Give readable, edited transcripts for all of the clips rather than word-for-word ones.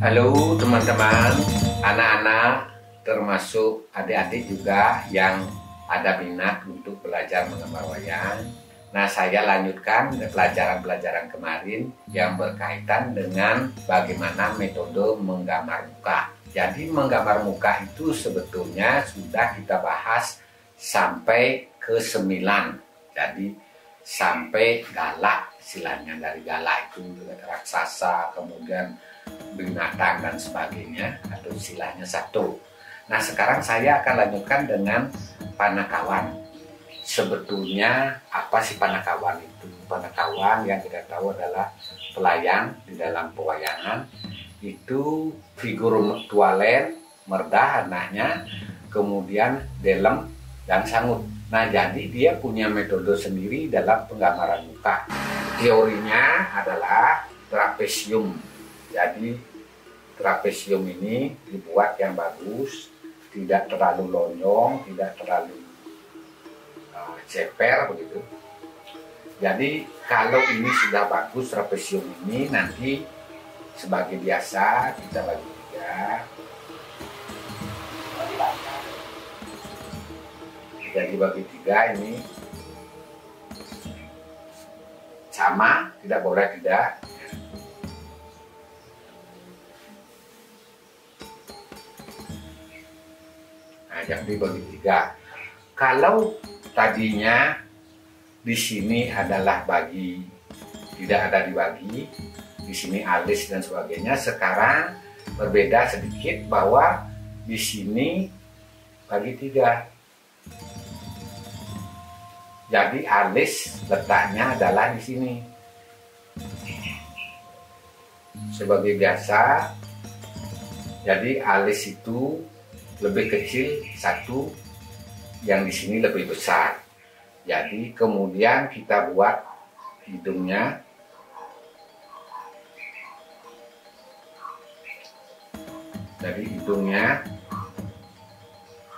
Halo teman-teman, anak-anak termasuk adik-adik juga yang ada minat untuk belajar menggambar wayang. Nah, saya lanjutkan pelajaran-pelajaran kemarin yang berkaitan dengan bagaimana metode menggambar muka. Jadi menggambar muka itu sebetulnya sudah kita bahas sampai ke 9. Jadi sampai galak, istilahnya dari galak itu raksasa, kemudian binatang dan sebagainya, atau istilahnya 1. Nah, sekarang saya akan lanjutkan dengan panakawan. Sebetulnya apa sih panakawan itu? Panakawan yang kita tahu adalah pelayang di dalam pewayangan. Itu figur tualen, merdah anaknya, kemudian delem dan sangut. Nah, jadi dia punya metode sendiri dalam penggambaran muka. Teorinya adalah trapesium. Jadi trapesium ini dibuat yang bagus, tidak terlalu lonjong, tidak terlalu ceper begitu. Jadi kalau ini sudah bagus trapesium ini, nanti sebagai biasa kita bagi 3. Jadi bagi 3 ini sama, tidak boleh tidak. Nah, jadi bagi 3. Kalau tadinya di sini adalah bagi, tidak ada dibagi, di sini alis dan sebagainya. Sekarang berbeda sedikit bahwa di sini bagi 3. Jadi alis letaknya adalah di sini. Sebagai biasa, jadi alis itu lebih kecil 1, yang di sini lebih besar. Jadi kemudian kita buat hidungnya. Jadi hidungnya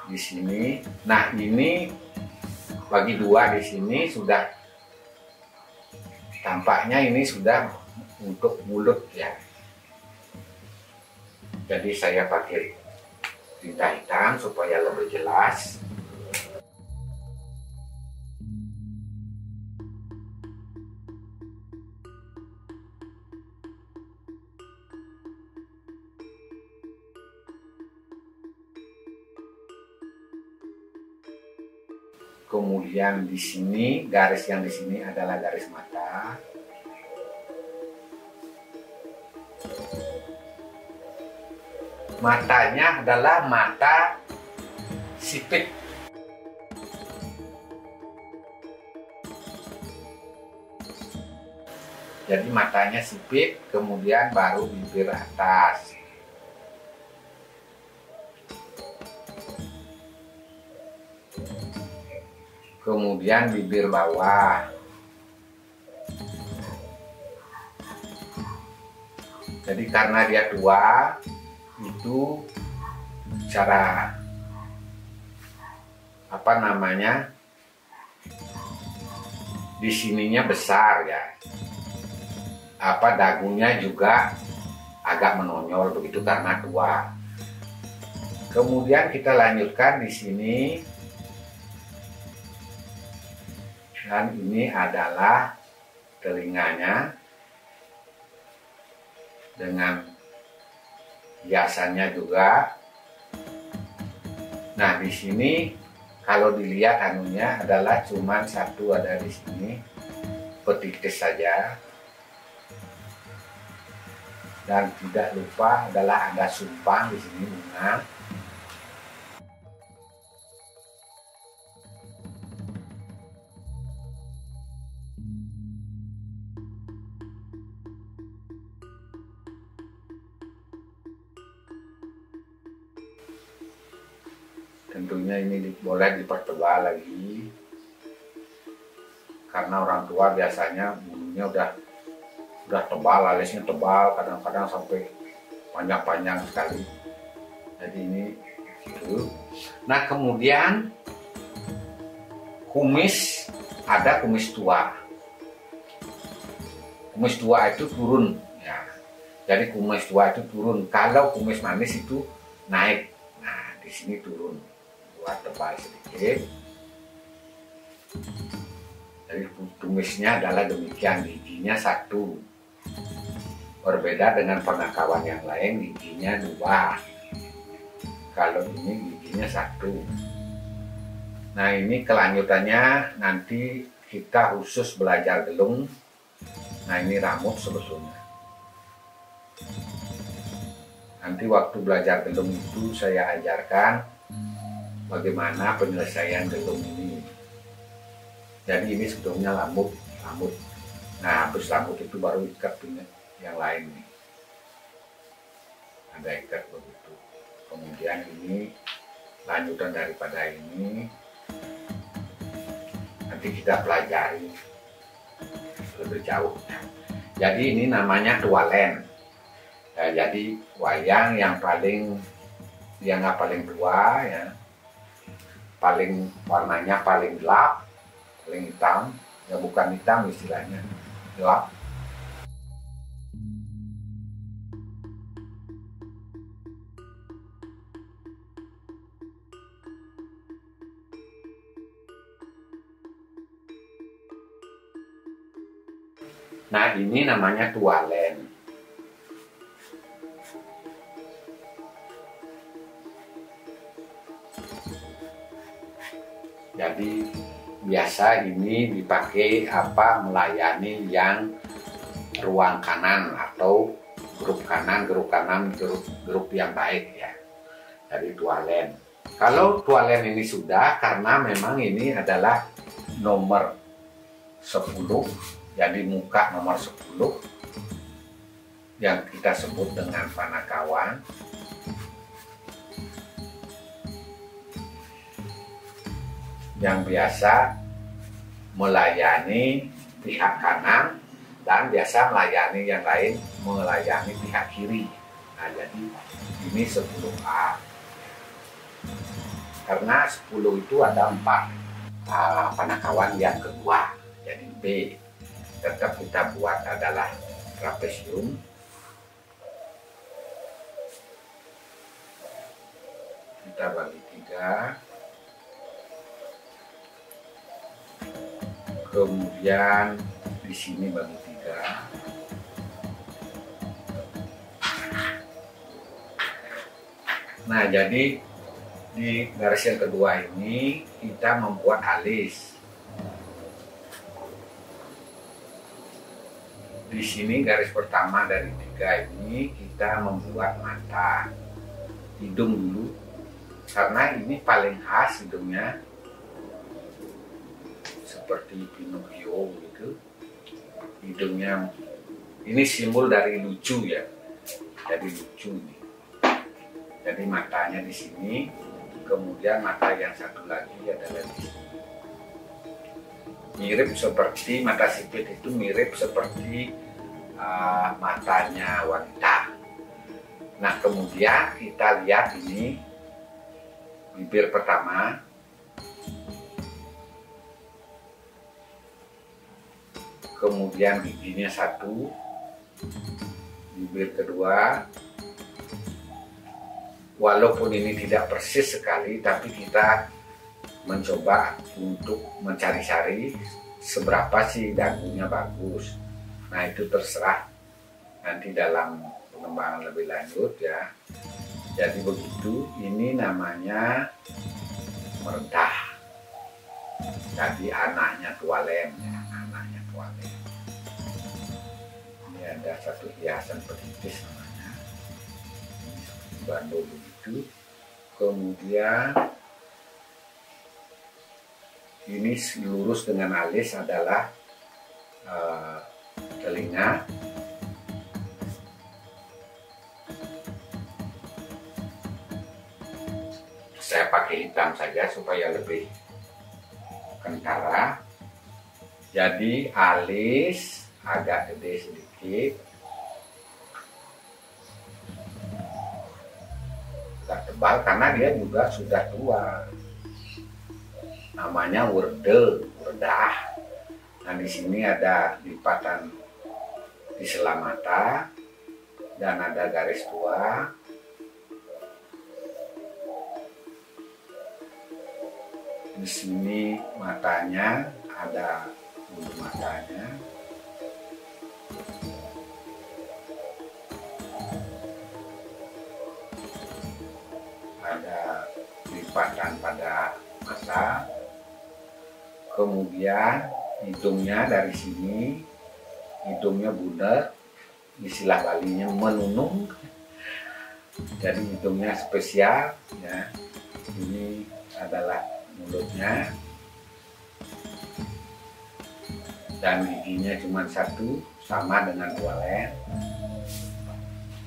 di sini. Nah, ini bagi 2 di sini sudah tampaknya ini sudah untuk mulut ya. Jadi saya pakai tinta hitam supaya lebih jelas. Kemudian di sini, garis yang di sini adalah garis mata. Matanya adalah mata sipit. Jadi matanya sipit, kemudian baru bibir atas. Kemudian bibir bawah. Jadi karena dia tua, itu cara apa namanya, di sininya besar ya, apa dagunya juga agak menonjol begitu karena tua. Kemudian kita lanjutkan di sini. Dan ini adalah telinganya dengan hiasannya juga. Nah, di sini kalau dilihat anunya adalah cuma 1 ada di sini, petitis saja. Dan tidak lupa adalah ada sumpang di sini bunga. Tentunya ini boleh dipertebal lagi, karena orang tua biasanya bulunya udah tebal, alisnya tebal, kadang-kadang sampai panjang-panjang sekali. Jadi ini gitu. Nah, kemudian kumis, ada kumis tua. Kumis tua itu turun ya. Jadi kumis tua itu turun. Kalau kumis manis itu naik. Nah, di sini turun. Buat tebal sedikit. Jadi kumisnya adalah demikian, giginya 1. Berbeda dengan penakawan yang lain, giginya 2. Kalau ini giginya 1. Nah, ini kelanjutannya nanti kita khusus belajar gelung. Nah, ini rambut sebetulnya. Nanti waktu belajar gelung itu saya ajarkan bagaimana penyelesaian gelung ini. Jadi ini sebetulnya rambut. Nah, habis rambut itu baru ikat yang lain nih. Ada ikat begitu. Kemudian ini lanjutan daripada ini nanti kita pelajari lebih jauh. Jadi ini namanya tualen. Ya, jadi wayang yang paling tua ya, paling warnanya paling gelap, paling hitam, ya bukan hitam istilahnya, gelap. Nah, ini namanya tualen. Jadi biasa ini dipakai melayani yang ruang kanan atau grup kanan, grup yang baik ya. Jadi tualen. Kalau tualen ini sudah, karena memang ini adalah nomor 10, jadi muka nomor 10 yang kita sebut dengan panakawan. Yang biasa melayani pihak kanan dan biasa melayani yang lain melayani pihak kiri. Nah, jadi ini 10A. Karena 10 itu ada 4 panakawan yang kedua, jadi B. Tetap kita buat adalah trapesium. Kita bagi 3. Kemudian di sini bagi 3. Nah, jadi di garis yang kedua ini kita membuat alis. Di sini garis pertama dari 3 ini kita membuat mata, hidung dulu, karena ini paling khas hidungnya. Seperti Pinocchio gitu, hidungnya ini simbol dari lucu ya, jadi lucu nih. Jadi matanya di sini, kemudian mata yang satu lagi adalah di sini. Mirip seperti mata sipit itu mirip seperti matanya wanita. Nah, kemudian kita lihat ini bibir pertama. Kemudian giginya 1, bibir kedua. Walaupun ini tidak persis sekali, tapi kita mencoba untuk mencari-cari seberapa sih dagunya bagus. Nah, itu terserah nanti dalam pengembangan lebih lanjut ya. Jadi begitu, ini namanya merendah. Jadi anaknya tualen ya. Ini ada satu hiasan perintis namanya, ini seperti bandul begitu. Kemudian ini lurus dengan alis adalah telinga. Saya pakai hitam saja supaya lebih kentara. Jadi alis agak gede sedikit, agak tebal karena dia juga sudah tua. Namanya werdah. Nah, di sini ada lipatan di sela mata. dan ada garis 2. Di sini matanya ada bulu matanya. Ada lipatan pada mata. Kemudian hidungnya dari sini, hidungnya budak, istilah Balinya menunung. Jadi hidungnya spesial ya. Ini adalah mulutnya, dan giginya cuma 1 sama dengan walet.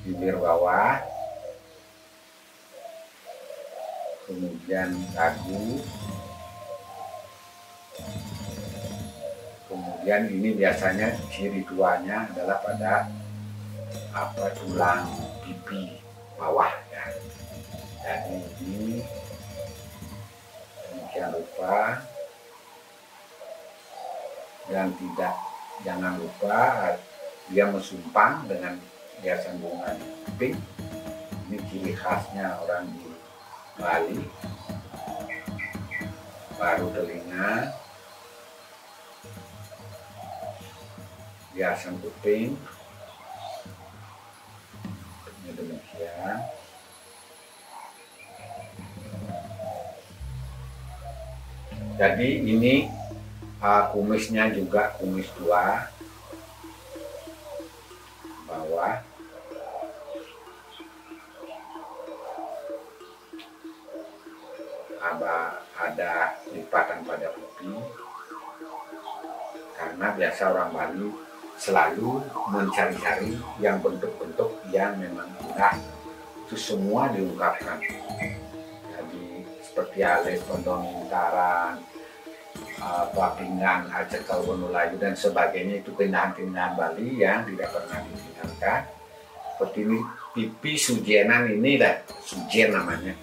Bibir bawah, kemudian dagu, kemudian ini biasanya ciri tuanya adalah pada tulang pipi bawah ya. Jadi ini demikian rupa, dan jangan lupa dia mesumpang dengan hiasan bunga di kuping. Ini ciri khasnya orang di Bali. Baru telinga, hiasan kuping, ini demikian. Jadi ini kumisnya juga kumis 2 bawah. Ada lipatan pada pipi, karena biasa orang Bali selalu mencari-cari yang bentuk-bentuk yang memang indah. Itu semua diungkapkan. Jadi seperti alis, condong intaran, pinggang, acekal, bonulayu dan sebagainya, itu keindahan-keindahan Bali yang tidak pernah ditinggalkan. Seperti ini pipi sujenan, ini lah sujen namanya.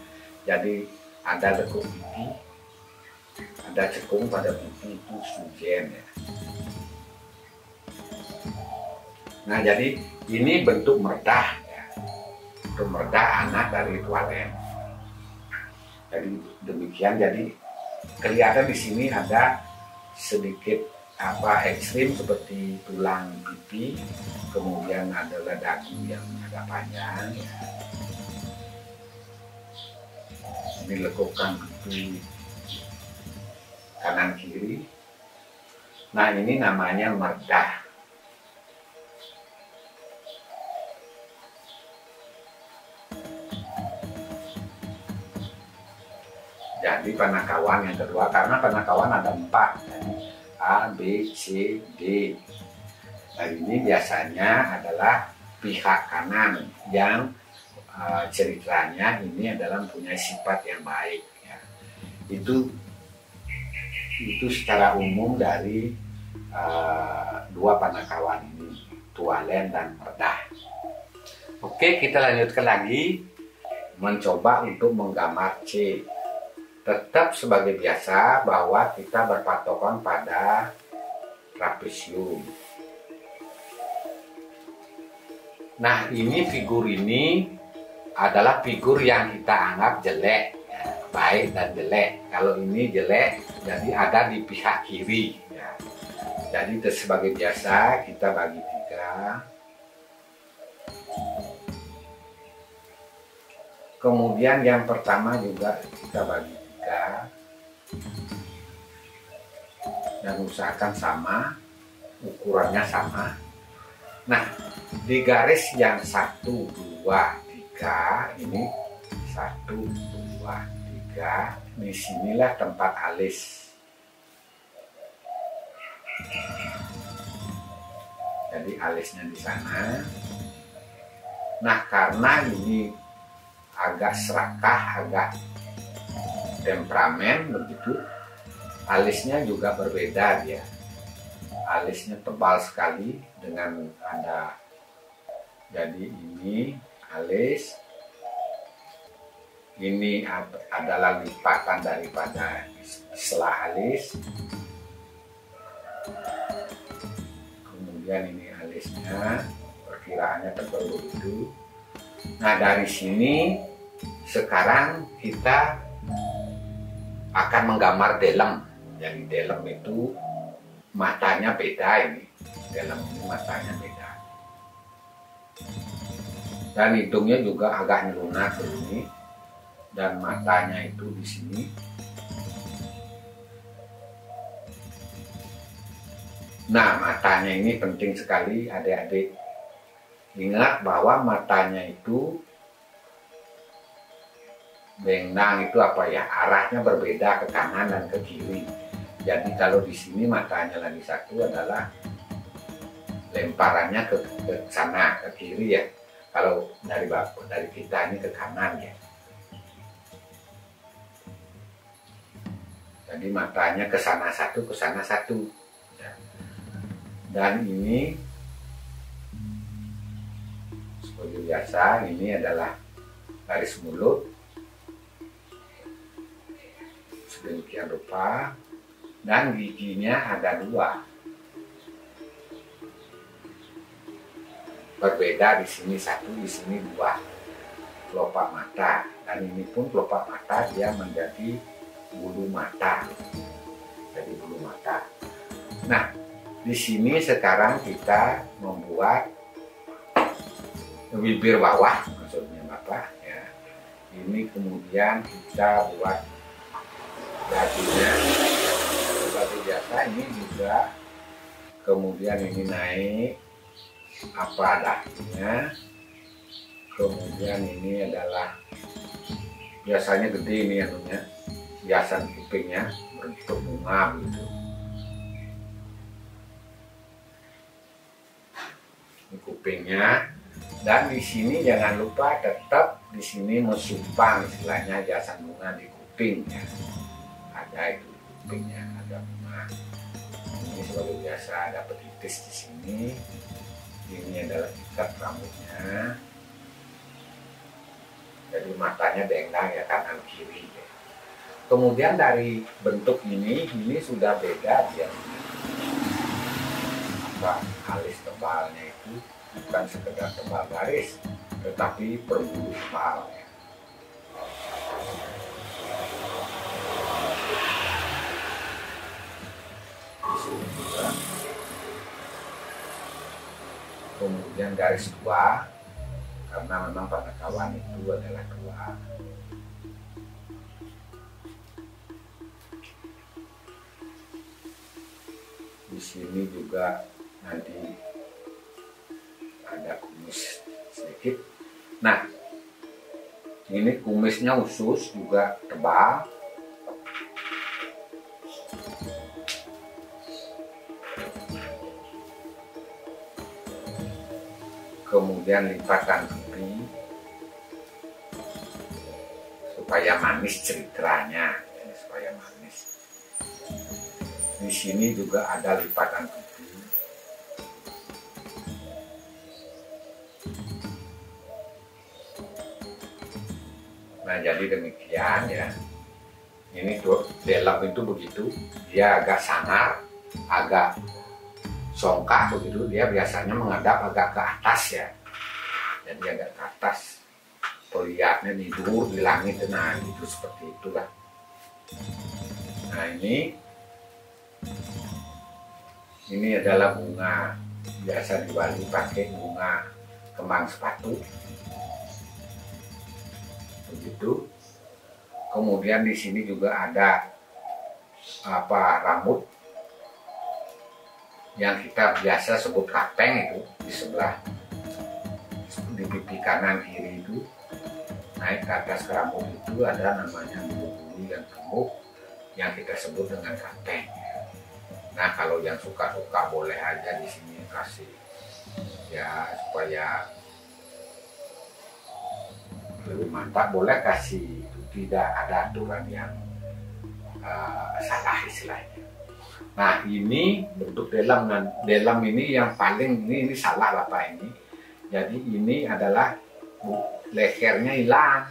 Jadi ada lekuk pipi, ada cekung pada pipi, itu sujen ya. Nah jadi ini bentuk merdah ya. Bentuk merdah anak dari tualen. Jadi demikian, jadi kelihatan di sini ada sedikit ekstrim seperti tulang pipi, kemudian adalah dagu yang agak panjang ya. Ini lekukan pipi kanan kiri. Nah ini namanya merdah. Jadi panakawan yang kedua, karena panakawan ada 4, jadi A, B, C, D. Nah ini biasanya adalah pihak kanan yang ceritanya ini adalah mempunyai sifat yang baik ya. Itu secara umum dari 2 panakawan ini, tualen dan merdah. Oke, kita lanjutkan lagi mencoba untuk menggambar C. Tetap sebagai biasa bahwa kita berpatokan pada trapesium. Nah ini figur ini adalah figur yang kita anggap jelek ya, baik dan jelek. Kalau ini jelek, jadi ada di pihak kiri ya. Jadi sebagai biasa kita bagi 3. Kemudian yang pertama juga kita bagi 3 dan usahakan sama, ukurannya sama. Nah di garis yang 1, 2, 3 ini 1, 2, 3, disinilah tempat alis. Jadi alisnya di sana. Nah karena ini agak serakah, agak temperamen begitu, alisnya juga berbeda dia. Alisnya tebal sekali dengan ada, jadi ini alis, ini adalah lipatan daripada sela alis, kemudian ini alisnya perkiraannya tebal begitu. Nah dari sini sekarang kita akan menggambar delem. Jadi delem itu matanya beda ini. Delem ini matanya beda. Dan hidungnya juga agak nyelunak ini. Dan matanya itu di sini. Nah matanya ini penting sekali adik-adik. Ingat bahwa matanya itu benang itu apa ya, arahnya berbeda ke kanan dan ke kiri. Jadi kalau di sini matanya lagi satu adalah lemparannya ke sana, ke kiri ya. Kalau dari kita ini ke kanan ya. Jadi matanya ke sana satu, ke sana satu. Dan ini seperti biasa, ini adalah garis mulut sedemikian rupa, dan giginya ada dua, berbeda di sini satu, di sini dua kelopak mata, dan ini pun kelopak mata dia menjadi bulu mata, jadi bulu mata. Nah di sini sekarang kita membuat bibir bawah, maksudnya Bapak ya. Ini kemudian kita buat dagunya seperti biasa, ini juga kemudian ini naik apa dagunya, kemudian ini adalah biasanya gede ini anunya, hiasan kupingnya bentuk bunga gitu. Ini kupingnya, dan di sini jangan lupa tetap di sini mesumpang, istilahnya hiasan bunga di kuping ya. Ada itu kupingnya, ada bunga. Ini seperti biasa ada petitis di sini. Ini adalah ikat rambutnya. Jadi matanya bengang ya, kanan kiri ya. Kemudian dari bentuk ini sudah beda dia. Apa alis tebalnya itu bukan sekedar tebal garis, tetapi berbulu tebal ya. Kemudian garis dua, karena memang pengetahuan itu adalah dua. Di sini juga nanti ada kumis sedikit. Nah, ini kumisnya usus juga tebal. Kemudian lipatan pipi supaya manis ceritanya, supaya manis. Di sini juga ada lipatan pipi. Nah jadi demikian ya. Ini tuh delem itu begitu, dia agak sangar, agak songkak begitu, dia biasanya menghadap agak ke atas ya. Jadi agak ke atas, terlihatnya tidur di langit, nah itu seperti itulah. Nah ini adalah bunga, biasa di Bali pakai bunga kembang sepatu begitu. Kemudian di sini juga ada apa, rambut yang kita biasa sebut kapeng, itu di sebelah di pipi kanan kiri itu naik ke atas rambut itu ada namanya bulu-bulu yang gemuk yang kita sebut dengan kapeng. Nah kalau yang suka-suka boleh aja di sini kasih ya, supaya lebih mantap boleh kasih, tidak ada aturan yang salah istilahnya. Nah ini bentuk delem, dan delem ini yang paling ini salah Bapak ini. Jadi ini adalah lehernya hilang.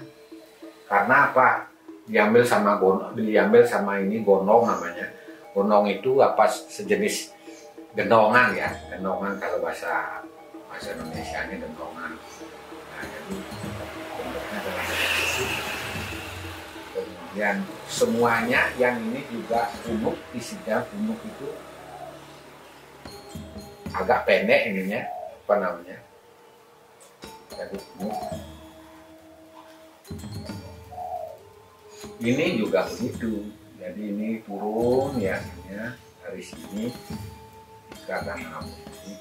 Karena apa? Diambil sama ini gonong namanya. Gonong itu apa, sejenis gendongan ya, gendongan kalau bahasa bahasa Indonesia ini dentongan. Nah, jadi bentuknya adalah sisi. Kemudian semuanya yang ini juga punuk, isinya punuk itu agak pendek ininya, apa namanya, jadi punuk. Ini juga begitu, jadi ini turun ya, dari sini karena ini,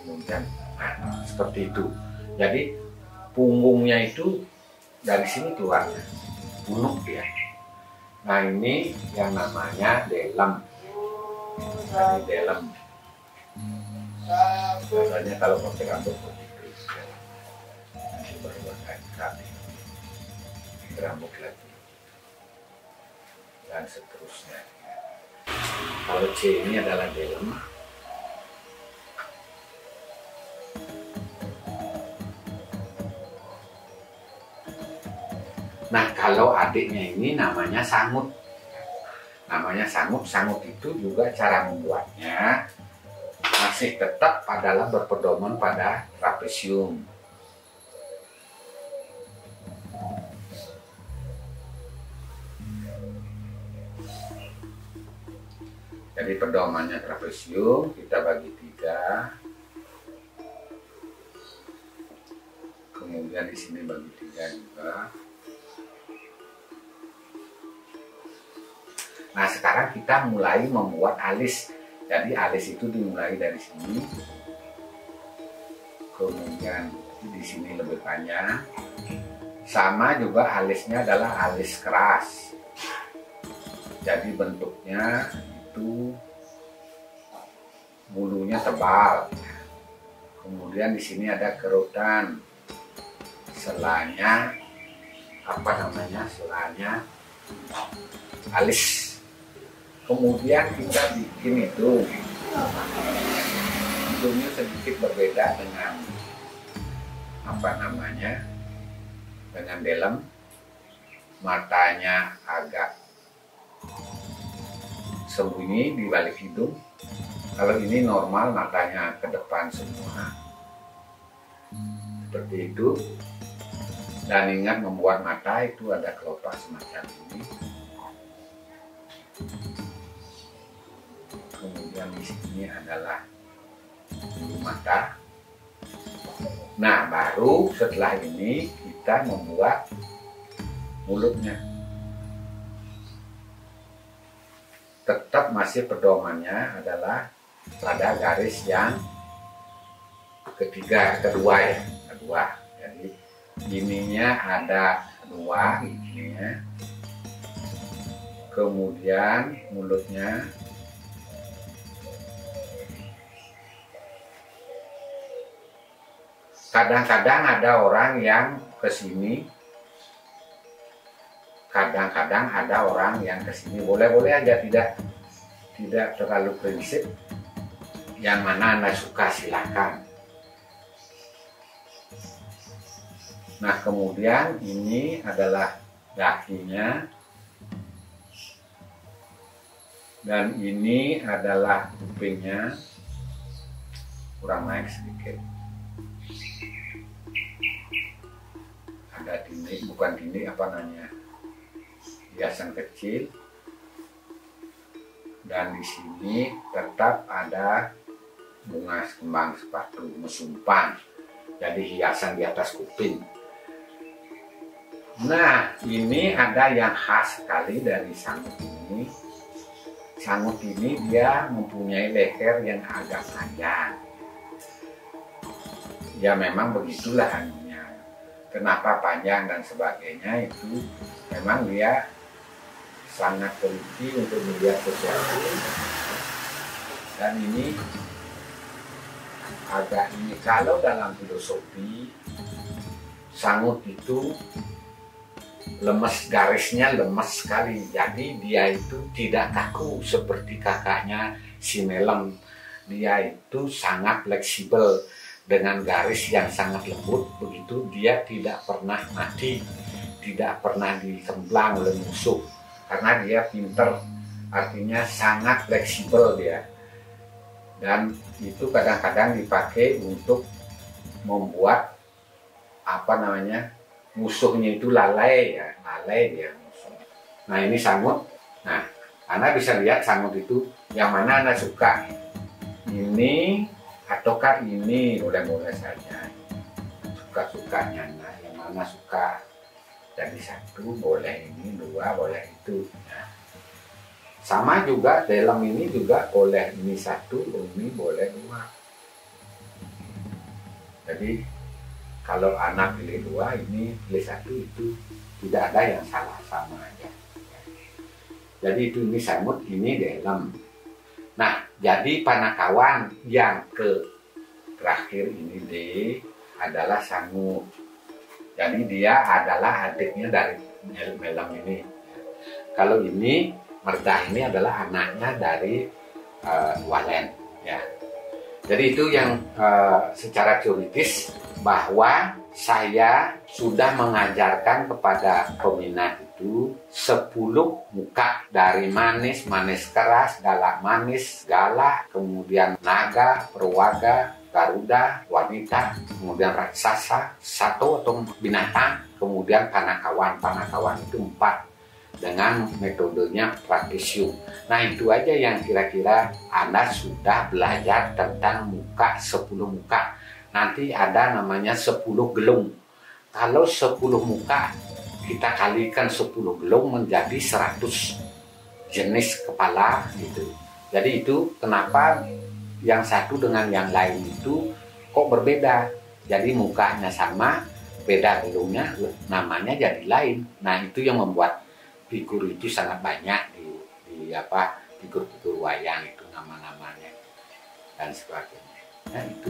kemudian seperti itu. Jadi punggungnya itu dari sini keluarnya punuk ya. Nah ini yang namanya delem. Jadi delem. Biasanya kalau pakai rambut begitu. Nanti baru kali rambut lagi dan seterusnya. Kalau C ini adalah delem. Nah kalau adiknya ini namanya sangut. Namanya sangut. Sangut itu juga cara membuatnya masih tetap adalah berpedoman pada trapesium. Jadi pedomannya trapesium kita bagi 3. Kemudian di sini bagi 3 juga. Nah sekarang kita mulai membuat alis. Jadi alis itu dimulai dari sini. Kemudian di sini lebih panjang. Sama juga alisnya adalah alis keras. Jadi bentuknya itu bulunya tebal. Kemudian di sini ada kerutan. Selanya apa namanya? Selanya alis. Kemudian kita bikin itu hidungnya sedikit berbeda dengan apa namanya, dengan delem. Matanya agak sembunyi di balik hidung. Kalau ini normal matanya ke depan semua seperti itu. Dan ingat membuat mata itu ada kelopak semacam ini. Kemudian di sini adalah bulu mata. Nah baru setelah ini kita membuat mulutnya. Tetap masih pedomannya adalah pada garis yang kedua ya, kedua. Jadi ininya ada 2 ininya. Kemudian mulutnya kadang-kadang ada orang yang ke sini, kadang-kadang ada orang yang ke sini. Boleh-boleh aja, tidak terlalu prinsip. Yang mana Anda suka silakan. Nah, kemudian ini adalah dahinya. Dan ini adalah kupingnya. Kurang naik sedikit. Ada dinding, bukan dinding, apa namanya, hiasan kecil. Dan di sini tetap ada bunga kembang sepatu mesumpan, jadi hiasan di atas kuping. Nah ini ada yang khas sekali dari sangut ini. Sangut ini dia mempunyai leher yang agak panjang. Ya memang begitulah anunya. Kenapa panjang dan sebagainya itu memang dia sangat teliti untuk melihat sesuatu. Dan ini agak ini, kalau dalam filosofi sangut itu lemes, garisnya lemes sekali. Jadi dia itu tidak kaku seperti kakaknya si Melem. Dia itu sangat fleksibel dengan garis yang sangat lembut. Begitu dia tidak pernah mati, tidak pernah dikemplang oleh musuh. Karena dia pinter, artinya sangat fleksibel dia. dan itu kadang-kadang dipakai untuk membuat musuhnya itu lalai ya, lalai dia musuh. Nah ini sangut. Nah Anda bisa lihat sangut itu yang mana Anda suka, ini ataukah ini, mulai-mulai saja suka-sukanya Anda yang mana suka. Jadi satu boleh ini, dua boleh itu. Nah, sama juga dalam ini juga boleh ini satu, ini boleh dua. Jadi kalau anak pilih dua, ini pilih satu, itu tidak ada yang salah, sama aja. Jadi itu ini samut, ini dalam. Nah jadi panakawan yang terakhir ini D adalah sangut. Jadi dia adalah adiknya dari Melem ini. Kalau ini Merdah ini adalah anaknya dari Walen. Ya. Jadi itu yang secara teoritis bahwa saya sudah mengajarkan kepada peminat itu 10 muka, dari manis, manis keras, galak manis, galak, kemudian naga, perwaga, garuda, wanita, kemudian raksasa, satu atau binatang, kemudian panakawan. Panakawan itu 4 dengan metodenya praktisium. Nah itu aja yang kira-kira Anda sudah belajar tentang muka, 10 muka. Nanti ada namanya 10 gelung. Kalau 10 muka kita kalikan 10 gelung menjadi 100 jenis kepala gitu. Jadi itu kenapa yang satu dengan yang lain itu kok berbeda. Jadi mukanya sama, beda gelungnya, namanya jadi lain. Nah itu yang membuat figur itu sangat banyak di figur-figur wayang itu nama-namanya dan sebagainya. Nah itu.